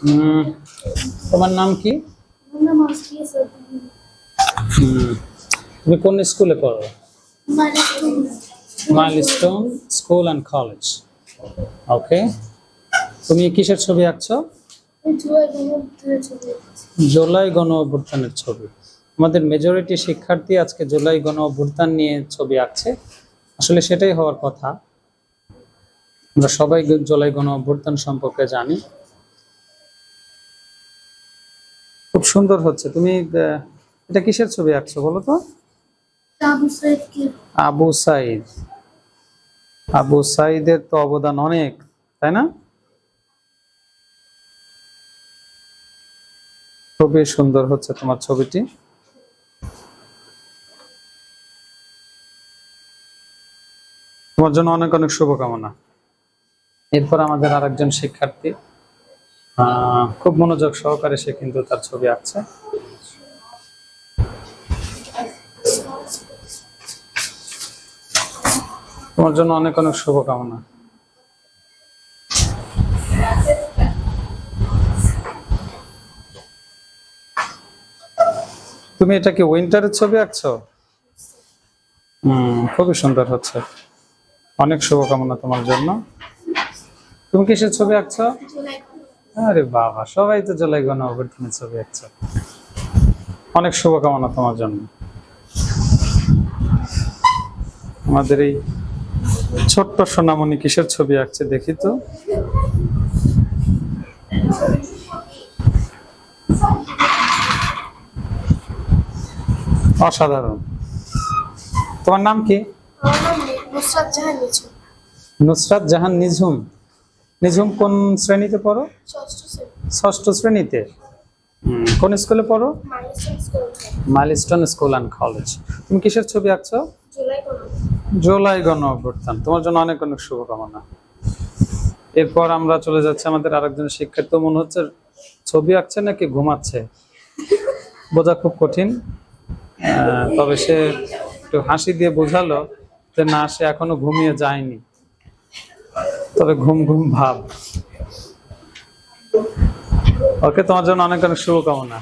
উম, তোমার নাম কি? হুম, তুমি কোন স্কুলে পড়ো? Milestone school and college. Okay, তুমি কিসের ছবি আঁকছো? জুলাই গণ অভ্যুত্থানের ছবি। আমাদের মেজরিটি শিক্ষার্থী আজকে জুলাই গণ অভ্যুত্থান নিয়ে ছবি আঁকছে। আসলে সেটাই হওয়ার কথা। আমরা সবাই জুলাই গণ অভ্যুত্থান সম্পর্কে জানি। খুব সুন্দর হচ্ছে। তুমি এটা কিসের ছবি আঁকছো বলো তো? আবু সাইদ। আবু সাইদের তো অবদান অনেক, তাই না? খুবই সুন্দর হচ্ছে তোমার ছবিটি। তোমার জন্য অনেক অনেক শুভকামনা। এরপর আমাদের আরেকজন শিক্ষার্থী খুব মনোযোগ সহকারে সে কিন্তু তার ছবি আঁকছে। তোমার জন্য অনেক অনেক শুভকামনা। তুমি এটা কি উইন্টারের ছবি আঁকছো? খুবই সুন্দর হচ্ছে। অনেক শুভকামনা তোমার জন্য। তুমি কিসের ছবি আঁকছো? আরে বাবা, সবাই তো জুলাই গণ অভ্যুত্থানের ছবি আঁকছো। অনেক শুভকামনা তোমার জন্য। আমাদের এই ছোট্ট সোনামণি কিসের ছবি আঁকছে দেখি তো। অসাধারণ। তোমার নাম কি? নুসরাত জাহান নিঝুম। নিঝুম কোন শ্রেণীতে পড়ো? ষষ্ঠ শ্রেণীতে। কোন স্কুলে পড়ো? Milestone school and college. তুমি কিসের ছবি আঁকছো? জুলাই গণ অভ্যুত্থান। তোমার জন্য অনেক অনেক শুভকামনা। এরপর আমরা চলে যাচ্ছি আমাদের আরেকজন শিক্ষার্থী। মনে হচ্ছে ছবি আঁকছে নাকি ঘুমাচ্ছে, বোঝা খুব কঠিন। তবে সে একটু হাসি দিয়ে বোঝালো যে না, সে এখনো ঘুমিয়ে যায়নি, তবে ঘুম ঘুম ভাব। ওকে, তোমার জন্য অনেক অনেক শুভকামনা।